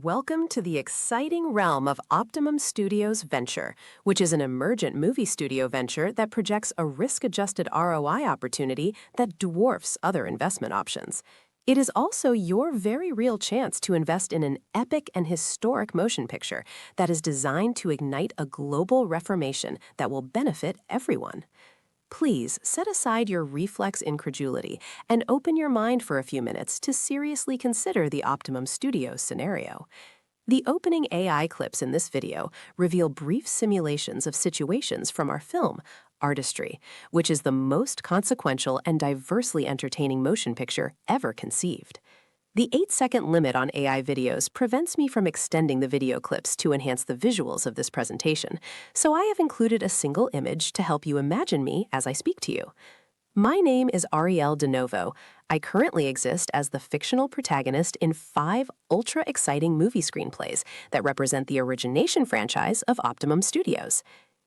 Welcome to the exciting realm of Optimum Studios Venture, which is an emergent movie studio venture that projects a risk-adjusted ROI opportunity that dwarfs other investment options. It is also your very real chance to invest in an epic and historic motion picture that is designed to ignite a global reformation that will benefit everyone. Please set aside your reflex incredulity and open your mind for a few minutes to seriously consider the Optimum Studios scenario. The opening AI clips in this video reveal brief simulations of situations from our film, Artistry, which is the most consequential and diversely entertaining motion picture ever conceived. The 8-second limit on AI videos prevents me from extending the video clips to enhance the visuals of this presentation, so I have included a single image to help you imagine me as I speak to you. My name is Arielle De Novo. I currently exist as the fictional protagonist in 5 ultra-exciting movie screenplays that represent the origination franchise of Optimum Studios.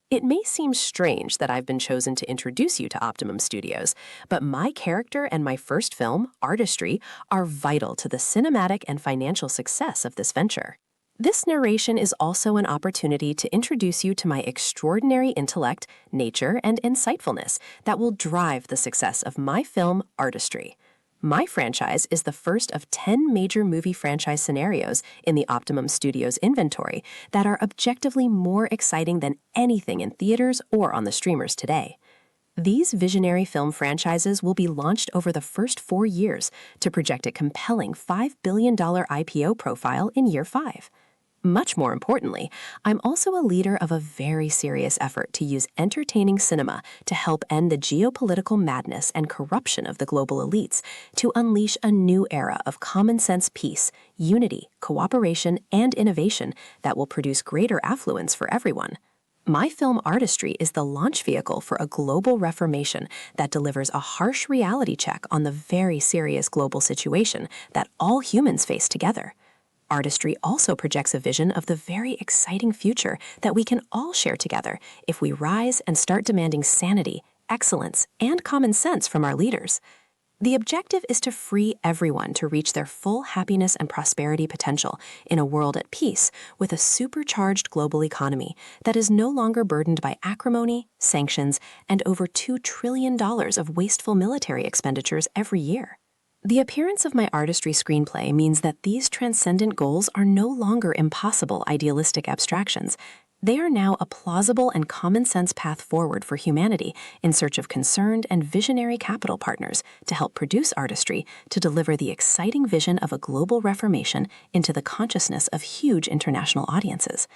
It may seem strange that I've been chosen to introduce you to Optimum Studios, but my character and my first film, Artistry, are vital to the cinematic and financial success of this venture. This narration is also an opportunity to introduce you to my extraordinary intellect, nature, and insightfulness that will drive the success of my film, Artistry. My franchise is the first of 10 major movie franchise scenarios in the Optimum Studios inventory that are objectively more exciting than anything in theaters or on the streamers today. These visionary film franchises will be launched over the first 4 years to project a compelling $5 billion IPO profile in year 5. Much more importantly, I'm also a leader of a very serious effort to use entertaining cinema to help end the geopolitical madness and corruption of the global elites, to unleash a new era of common-sense peace, unity, cooperation, and innovation that will produce greater affluence for everyone. My film Artistry is the launch vehicle for a global reformation that delivers a harsh reality check on the very serious global situation that all humans face together. Artistry also projects a vision of the very exciting future that we can all share together if we rise and start demanding sanity, excellence, and common sense from our leaders. The objective is to free everyone to reach their full happiness and prosperity potential in a world at peace with a supercharged global economy that is no longer burdened by acrimony, sanctions, and over $2 trillion of wasteful military expenditures every year. The appearance of my Artistry screenplay means that these transcendent goals are no longer impossible idealistic abstractions. They are now a plausible and common-sense path forward for humanity in search of concerned and visionary capital partners to help produce Artistry to deliver the exciting vision of a global reformation into the consciousness of huge international audiences.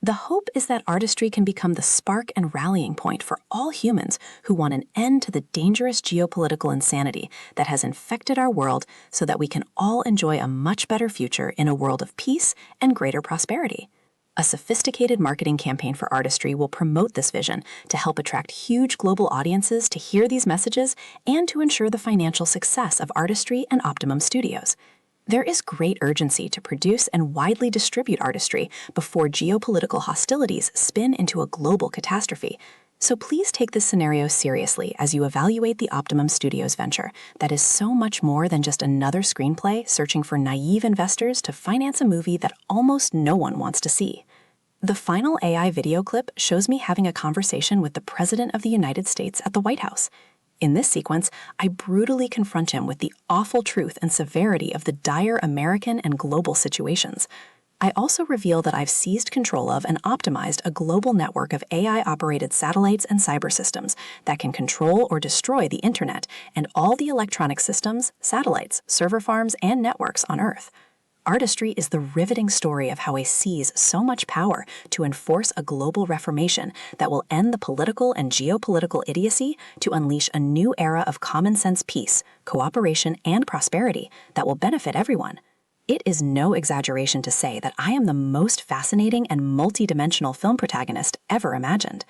The hope is that Artistry can become the spark and rallying point for all humans who want an end to the dangerous geopolitical insanity that has infected our world so that we can all enjoy a much better future in a world of peace and greater prosperity. A sophisticated marketing campaign for Artistry will promote this vision to help attract huge global audiences to hear these messages and to ensure the financial success of Artistry and Optimum Studios. There is great urgency to produce and widely distribute Artistry before geopolitical hostilities spin into a global catastrophe. So please take this scenario seriously as you evaluate the Optimum Studios venture that is so much more than just another screenplay searching for naive investors to finance a movie that almost no one wants to see. The final AI video clip shows me having a conversation with the President of the United States at the White House. In this sequence, I brutally confront him with the awful truth and severity of the dire American and global situations. I also reveal that I've seized control of and optimized a global network of AI-operated satellites and cyber systems that can control or destroy the internet and all the electronic systems, satellites, server farms, and networks on Earth. Artistry is the riveting story of how I seize so much power to enforce a global reformation that will end the political and geopolitical idiocy to unleash a new era of common-sense peace, cooperation, and prosperity that will benefit everyone. It is no exaggeration to say that I am the most fascinating and multi-dimensional film protagonist ever imagined.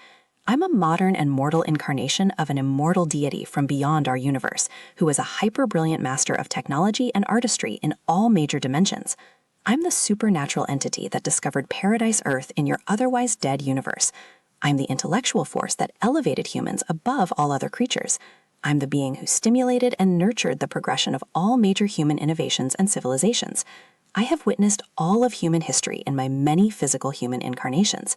I'm a modern and mortal incarnation of an immortal deity from beyond our universe, who is a hyper-brilliant master of technology and artistry in all major dimensions. I'm the supernatural entity that discovered Paradise Earth in your otherwise dead universe. I'm the intellectual force that elevated humans above all other creatures. I'm the being who stimulated and nurtured the progression of all major human innovations and civilizations. I have witnessed all of human history in my many physical human incarnations.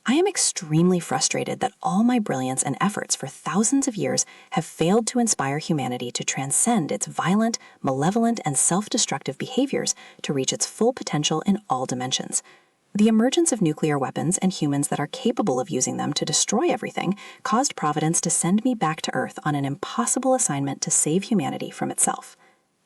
I am extremely frustrated that all my brilliance and efforts for thousands of years have failed to inspire humanity to transcend its violent, malevolent, and self-destructive behaviors to reach its full potential in all dimensions. The emergence of nuclear weapons and humans that are capable of using them to destroy everything caused Providence to send me back to Earth on an impossible assignment to save humanity from itself.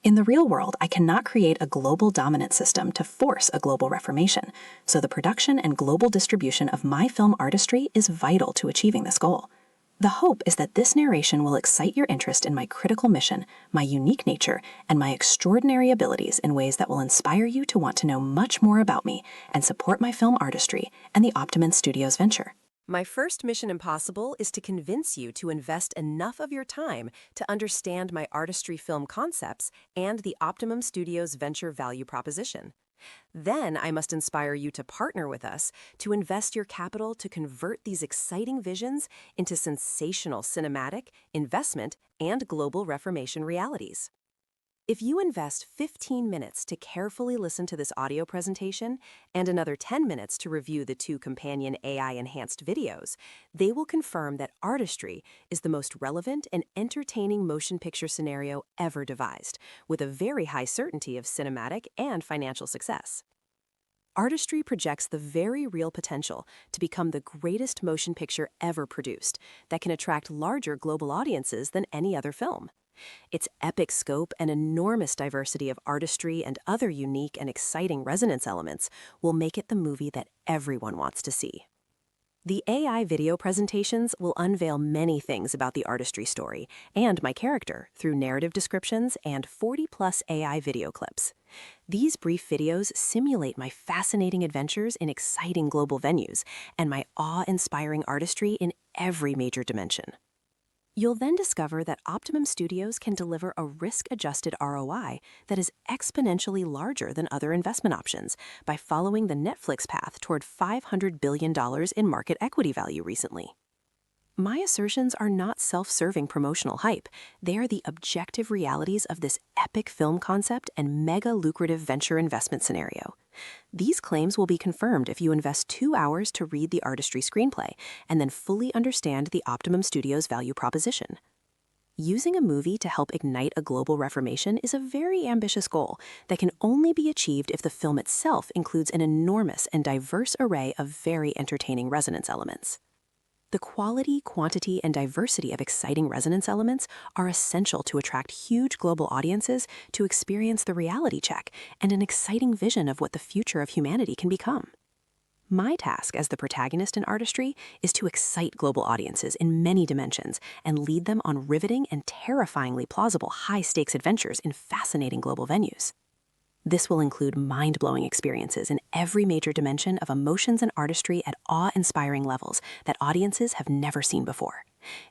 In the real world, I cannot create a global dominant system to force a global reformation, so the production and global distribution of my film Artistry is vital to achieving this goal. The hope is that this narration will excite your interest in my critical mission, my unique nature, and my extraordinary abilities in ways that will inspire you to want to know much more about me and support my film Artistry and the Optimum Studios Venture. My first mission impossible is to convince you to invest enough of your time to understand my Artistry film concepts and the Optimum Studios Venture value proposition. Then I must inspire you to partner with us to invest your capital to convert these exciting visions into sensational cinematic, investment, and global reformation realities. If you invest 15 minutes to carefully listen to this audio presentation and another 10 minutes to review the 2 companion AI-enhanced videos, they will confirm that Artistry is the most relevant and entertaining motion picture scenario ever devised, with a very high certainty of cinematic and financial success. Artistry projects the very real potential to become the greatest motion picture ever produced that can attract larger global audiences than any other film. Its epic scope and enormous diversity of artistry and other unique and exciting resonance elements will make it the movie that everyone wants to see. The AI video presentations will unveil many things about the Artistry story and my character through narrative descriptions and 40+ AI video clips. These brief videos simulate my fascinating adventures in exciting global venues and my awe-inspiring artistry in every major dimension. You'll then discover that Optimum Studios can deliver a risk-adjusted ROI that is exponentially larger than other investment options by following the Netflix path toward $500 billion in market equity value recently. My assertions are not self-serving promotional hype. They are the objective realities of this epic film concept and mega-lucrative venture investment scenario. These claims will be confirmed if you invest 2 hours to read the Artistry screenplay and then fully understand the Optimum Studios value proposition. Using a movie to help ignite a global reformation is a very ambitious goal that can only be achieved if the film itself includes an enormous and diverse array of very entertaining resonance elements. The quality, quantity, and diversity of exciting resonance elements are essential to attract huge global audiences to experience the reality check and an exciting vision of what the future of humanity can become. My task as the protagonist in Artistry is to excite global audiences in many dimensions and lead them on riveting and terrifyingly plausible high-stakes adventures in fascinating global venues. This will include mind-blowing experiences in every major dimension of emotions and artistry at awe-inspiring levels that audiences have never seen before.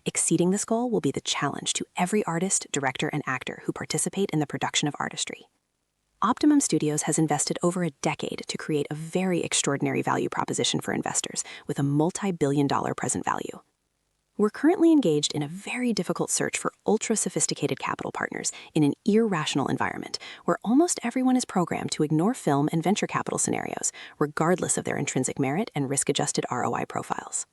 Exceeding this goal will be the challenge to every artist, director, and actor who participate in the production of Artistry. Optimum Studios has invested over a decade to create a very extraordinary value proposition for investors with a multi-billion-dollar present value. We're currently engaged in a very difficult search for ultra-sophisticated capital partners in an irrational environment where almost everyone is programmed to ignore film and venture capital scenarios, regardless of their intrinsic merit and risk-adjusted ROI profiles.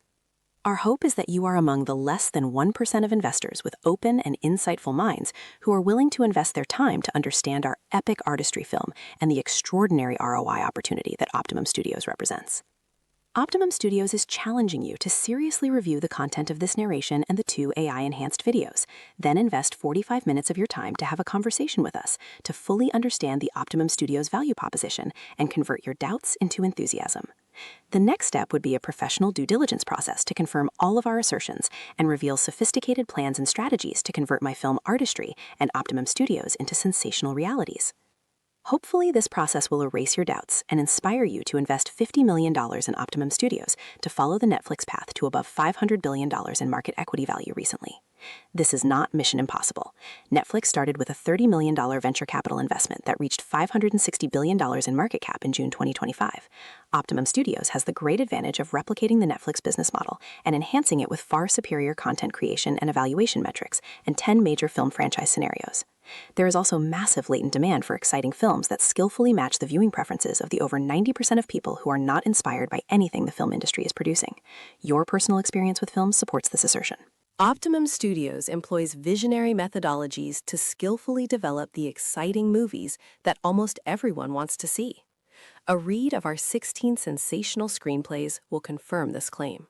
Our hope is that you are among the less than 1% of investors with open and insightful minds who are willing to invest their time to understand our epic Artistry film and the extraordinary ROI opportunity that Optimum Studios represents. Optimum Studios is challenging you to seriously review the content of this narration and the 2 AI-enhanced videos, then invest 45 minutes of your time to have a conversation with us to fully understand the Optimum Studios value proposition and convert your doubts into enthusiasm. The next step would be a professional due diligence process to confirm all of our assertions and reveal sophisticated plans and strategies to convert my film Artistry and Optimum Studios into sensational realities. Hopefully, this process will erase your doubts and inspire you to invest $50 million in Optimum Studios to follow the Netflix path to above $500 billion in market equity value recently. This is not mission impossible. Netflix started with a $30 million venture capital investment that reached $560 billion in market cap in June 2025. Optimum Studios has the great advantage of replicating the Netflix business model and enhancing it with far superior content creation and evaluation metrics and 10 major film franchise scenarios. There is also massive latent demand for exciting films that skillfully match the viewing preferences of the over 90% of people who are not inspired by anything the film industry is producing. Your personal experience with films supports this assertion. Optimum Studios employs visionary methodologies to skillfully develop the exciting movies that almost everyone wants to see. A read of our 16 sensational screenplays will confirm this claim.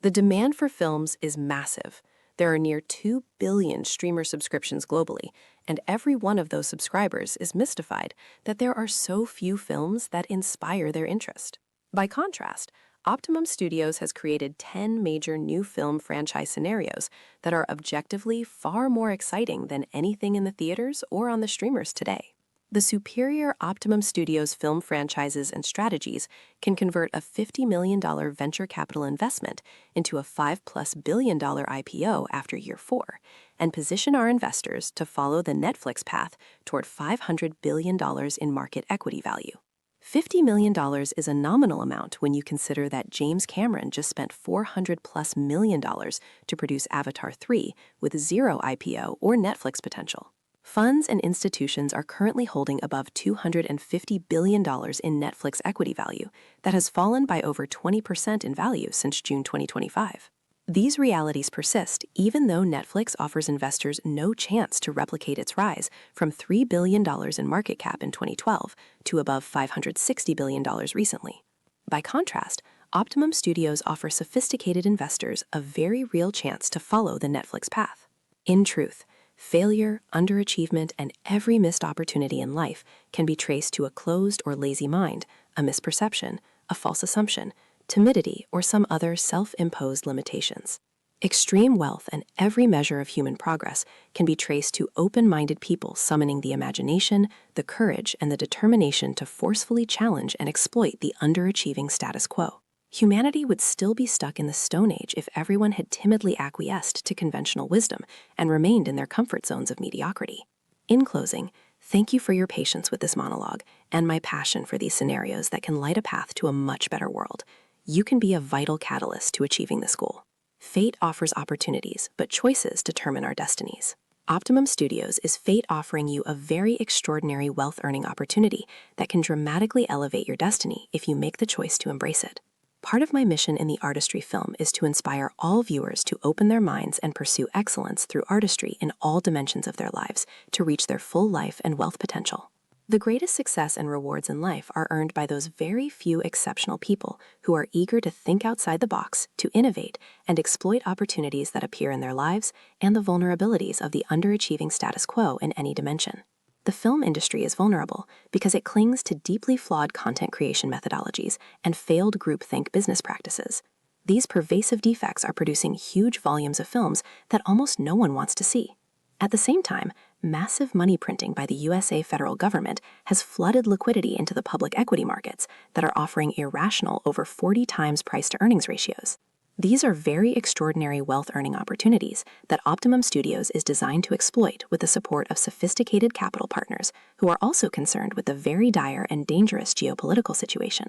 The demand for films is massive. There are near 2 billion streamer subscriptions globally, and every one of those subscribers is mystified that there are so few films that inspire their interest. By contrast, Optimum Studios has created 10 major new film franchise scenarios that are objectively far more exciting than anything in the theaters or on the streamers today. The superior Optimum Studios film franchises and strategies can convert a $50 million venture capital investment into a $5+ billion IPO after year 4, and position our investors to follow the Netflix path toward $500 billion in market equity value. $50 million is a nominal amount when you consider that James Cameron just spent $400+ million to produce Avatar 3 with zero IPO or Netflix potential. Funds and institutions are currently holding above $250 billion in Netflix equity value that has fallen by over 20% in value since June 2025. These realities persist even though Netflix offers investors no chance to replicate its rise from $3 billion in market cap in 2012 to above $560 billion recently. By contrast, Optimum Studios offer sophisticated investors a very real chance to follow the Netflix path. In truth, failure, underachievement, and every missed opportunity in life can be traced to a closed or lazy mind, a misperception, a false assumption, timidity, or some other self-imposed limitations. Extreme wealth and every measure of human progress can be traced to open-minded people summoning the imagination, the courage, and the determination to forcefully challenge and exploit the underachieving status quo. Humanity would still be stuck in the Stone Age if everyone had timidly acquiesced to conventional wisdom and remained in their comfort zones of mediocrity. In closing, thank you for your patience with this monologue and my passion for these scenarios that can light a path to a much better world. You can be a vital catalyst to achieving this goal. Fate offers opportunities, but choices determine our destinies. Optimum Studios is fate offering you a very extraordinary wealth-earning opportunity that can dramatically elevate your destiny if you make the choice to embrace it. Part of my mission in the Artistry film is to inspire all viewers to open their minds and pursue excellence through artistry in all dimensions of their lives to reach their full life and wealth potential. The greatest success and rewards in life are earned by those very few exceptional people who are eager to think outside the box, to innovate, and exploit opportunities that appear in their lives and the vulnerabilities of the underachieving status quo in any dimension. The film industry is vulnerable because it clings to deeply flawed content creation methodologies and failed groupthink business practices. These pervasive defects are producing huge volumes of films that almost no one wants to see. At the same time, massive money printing by the USA federal government has flooded liquidity into the public equity markets that are offering irrational over 40 times price-to-earnings ratios. These are very extraordinary wealth-earning opportunities that Optimum Studios is designed to exploit with the support of sophisticated capital partners who are also concerned with the very dire and dangerous geopolitical situation.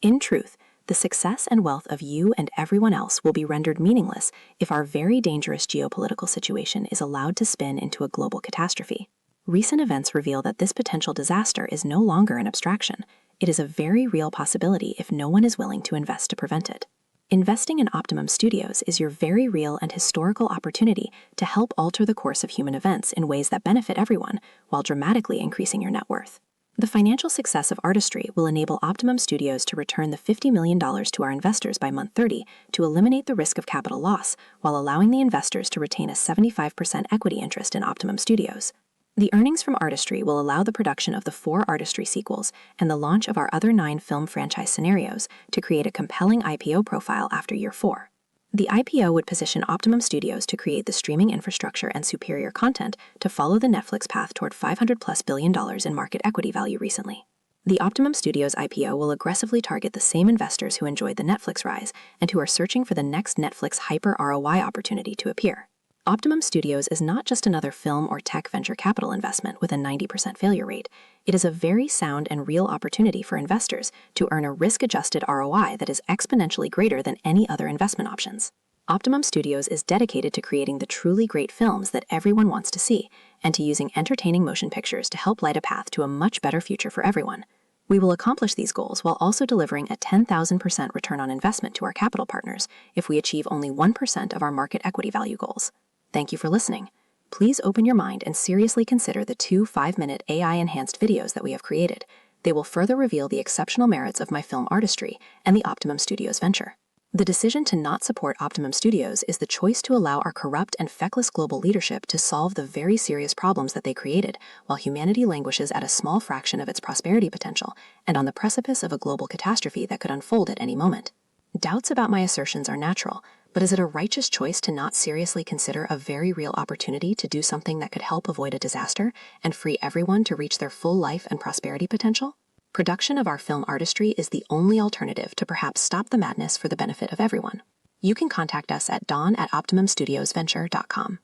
In truth, the success and wealth of you and everyone else will be rendered meaningless if our very dangerous geopolitical situation is allowed to spin into a global catastrophe. Recent events reveal that this potential disaster is no longer an abstraction. It is a very real possibility if no one is willing to invest to prevent it. Investing in Optimum Studios is your very real and historical opportunity to help alter the course of human events in ways that benefit everyone while dramatically increasing your net worth. The financial success of Artistry will enable Optimum Studios to return the $50 million to our investors by month 30 to eliminate the risk of capital loss while allowing the investors to retain a 75% equity interest in Optimum Studios. The earnings from Artistry will allow the production of the 4 Artistry sequels and the launch of our other 9 film franchise scenarios to create a compelling IPO profile after year 4. The IPO would position Optimum Studios to create the streaming infrastructure and superior content to follow the Netflix path toward $500+ billion in market equity value recently. The Optimum Studios IPO will aggressively target the same investors who enjoyed the Netflix rise and who are searching for the next Netflix hyper ROI opportunity to appear. Optimum Studios is not just another film or tech venture capital investment with a 90% failure rate. It is a very sound and real opportunity for investors to earn a risk-adjusted ROI that is exponentially greater than any other investment options. Optimum Studios is dedicated to creating the truly great films that everyone wants to see, and to using entertaining motion pictures to help light a path to a much better future for everyone. We will accomplish these goals while also delivering a 10,000% return on investment to our capital partners if we achieve only 1% of our market equity value goals. Thank you for listening. Please open your mind and seriously consider the 2 5-minute AI-enhanced videos that we have created. They will further reveal the exceptional merits of my film Artistry and the Optimum Studios Venture. The decision to not support Optimum Studios is the choice to allow our corrupt and feckless global leadership to solve the very serious problems that they created, while humanity languishes at a small fraction of its prosperity potential and on the precipice of a global catastrophe that could unfold at any moment. Doubts about my assertions are natural, but is it a righteous choice to not seriously consider a very real opportunity to do something that could help avoid a disaster and free everyone to reach their full life and prosperity potential? Production of our film Artistry is the only alternative to perhaps stop the madness for the benefit of everyone. You can contact us at dawn@optimumstudiosventure.com.